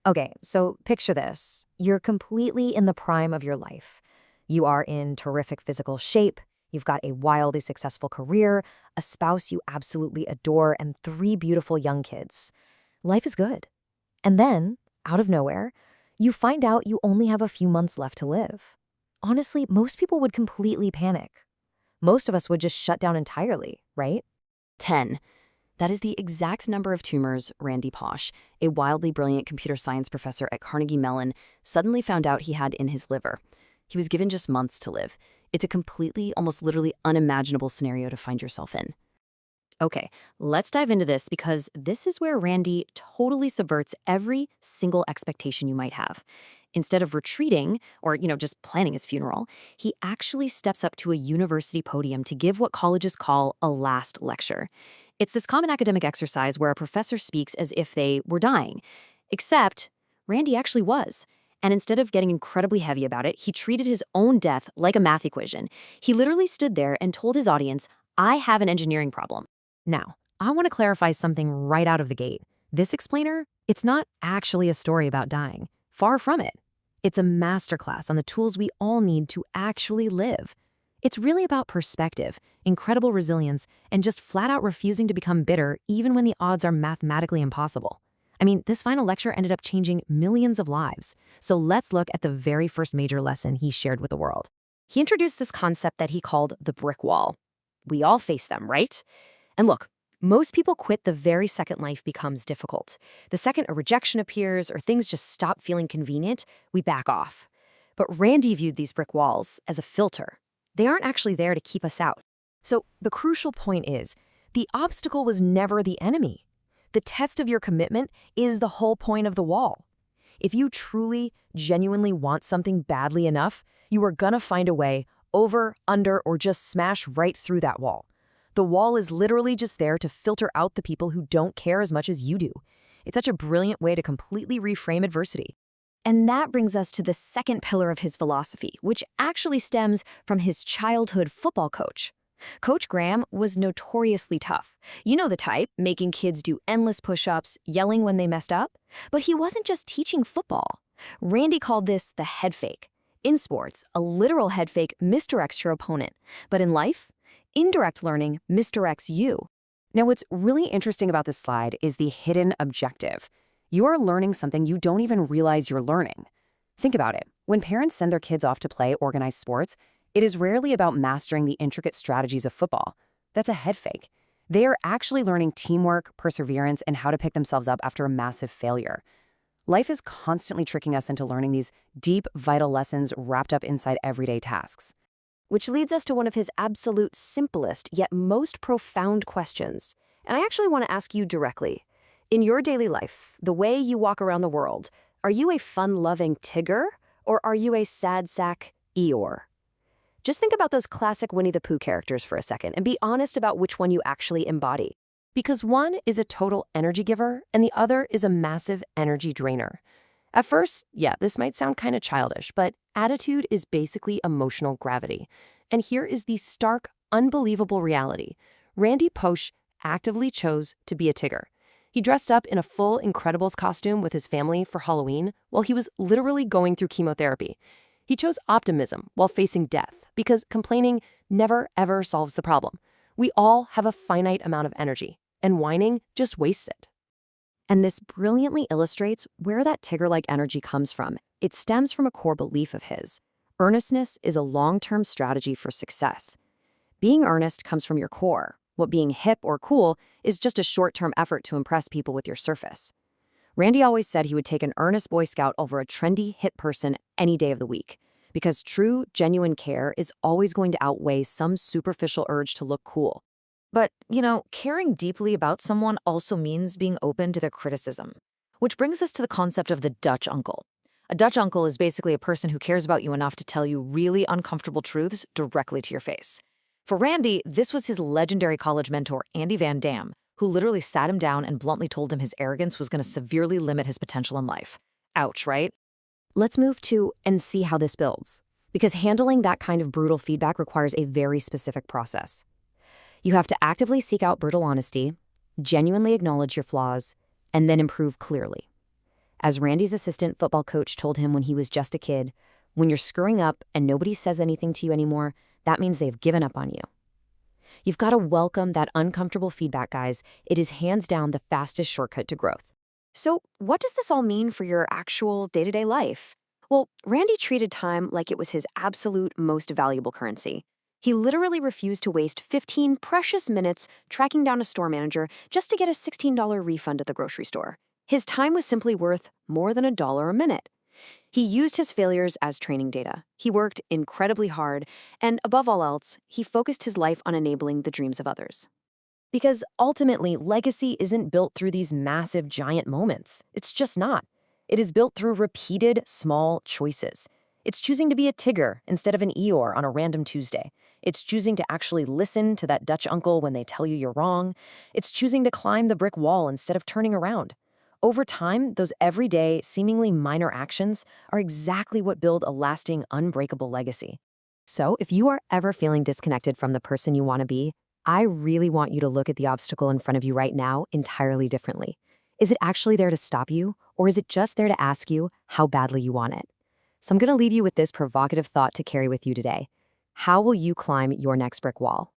Okay, so picture this. You're completely in the prime of your life. You are in terrific physical shape. You've got a wildly successful career, a spouse you absolutely adore, and three beautiful young kids. Life is good. And then, out of nowhere, you find out you only have a few months left to live. Honestly, most people would completely panic. Most of us would just shut down entirely, right? 10. That is the exact number of tumors Randy Pausch, a wildly brilliant computer science professor at Carnegie Mellon, suddenly found out he had in his liver. He was given just months to live. It's a completely, almost literally unimaginable scenario to find yourself in. Okay, let's dive into this because this is where Randy totally subverts every single expectation you might have. Instead of retreating or, just planning his funeral, he actually steps up to a university podium to give what colleges call a last lecture. It's this common academic exercise where a professor speaks as if they were dying. Except, Randy actually was. And instead of getting incredibly heavy about it, he treated his own death like a math equation. He literally stood there and told his audience, "I have an engineering problem." Now, I want to clarify something right out of the gate. This explainer, it's not actually a story about dying. Far from it. It's a masterclass on the tools we all need to actually live. It's really about perspective, incredible resilience, and just flat out refusing to become bitter even when the odds are mathematically impossible. I mean, this final lecture ended up changing millions of lives. So let's look at the very first major lesson he shared with the world. He introduced this concept that he called the brick wall. We all face them, right? And look, most people quit the very second life becomes difficult. The second a rejection appears or things just stop feeling convenient, we back off. But Randy viewed these brick walls as a filter. They aren't actually there to keep us out. So the crucial point is, the obstacle was never the enemy. The test of your commitment is the whole point of the wall. If you truly, genuinely want something badly enough, you are gonna find a way over, under, or just smash right through that wall. The wall is literally just there to filter out the people who don't care as much as you do. It's such a brilliant way to completely reframe adversity. And that brings us to the second pillar of his philosophy, which actually stems from his childhood football coach. Coach Graham was notoriously tough. You know the type, making kids do endless push-ups, yelling when they messed up. But he wasn't just teaching football. Randy called this the head fake. In sports, a literal head fake misdirects your opponent. But in life, indirect learning misdirects you. Now, what's really interesting about this slide is the hidden objective. You are learning something you don't even realize you're learning. Think about it. When parents send their kids off to play organized sports, it is rarely about mastering the intricate strategies of football. That's a head fake. They are actually learning teamwork, perseverance, and how to pick themselves up after a massive failure. Life is constantly tricking us into learning these deep, vital lessons wrapped up inside everyday tasks. Which leads us to one of his absolute simplest yet most profound questions. And I actually want to ask you directly. In your daily life, the way you walk around the world, are you a fun-loving Tigger or are you a sad sack Eeyore? Just think about those classic Winnie the Pooh characters for a second and be honest about which one you actually embody. Because one is a total energy giver and the other is a massive energy drainer. At first, yeah, this might sound kind of childish, but attitude is basically emotional gravity. And here is the stark, unbelievable reality. Randy Pausch actively chose to be a Tigger. He dressed up in a full Incredibles costume with his family for Halloween while he was literally going through chemotherapy. He chose optimism while facing death because complaining never, ever solves the problem. We all have a finite amount of energy, and whining just wastes it. And this brilliantly illustrates where that Tigger-like energy comes from. It stems from a core belief of his. Earnestness is a long-term strategy for success. Being earnest comes from your core. What being hip or cool is just a short-term effort to impress people with your surface. Randy always said he would take an earnest Boy Scout over a trendy, hip person any day of the week, because true, genuine care is always going to outweigh some superficial urge to look cool. But, caring deeply about someone also means being open to their criticism. Which brings us to the concept of the Dutch uncle. A Dutch uncle is basically a person who cares about you enough to tell you really uncomfortable truths directly to your face. For Randy, this was his legendary college mentor, Andy Van Dam, who literally sat him down and bluntly told him his arrogance was going to severely limit his potential in life. Ouch, right? Let's move to and see how this builds. Because handling that kind of brutal feedback requires a very specific process. You have to actively seek out brutal honesty, genuinely acknowledge your flaws, and then improve clearly. As Randy's assistant football coach told him when he was just a kid, when you're screwing up and nobody says anything to you anymore, that means they've given up on you. You've got to welcome that uncomfortable feedback, guys. It is hands down the fastest shortcut to growth. So, what does this all mean for your actual day-to-day life? Well, Randy treated time like it was his absolute most valuable currency. He literally refused to waste 15 precious minutes tracking down a store manager just to get a $16 refund at the grocery store. His time was simply worth more than $1 a minute. He used his failures as training data. He worked incredibly hard, and above all else, he focused his life on enabling the dreams of others. Because ultimately, legacy isn't built through these massive, giant moments. It's just not. It is built through repeated, small choices. It's choosing to be a Tigger instead of an Eeyore on a random Tuesday. It's choosing to actually listen to that Dutch uncle when they tell you you're wrong. It's choosing to climb the brick wall instead of turning around. Over time, those everyday, seemingly minor actions are exactly what build a lasting, unbreakable legacy. So, if you are ever feeling disconnected from the person you want to be, I really want you to look at the obstacle in front of you right now entirely differently. Is it actually there to stop you, or is it just there to ask you how badly you want it? So I'm going to leave you with this provocative thought to carry with you today. How will you climb your next brick wall?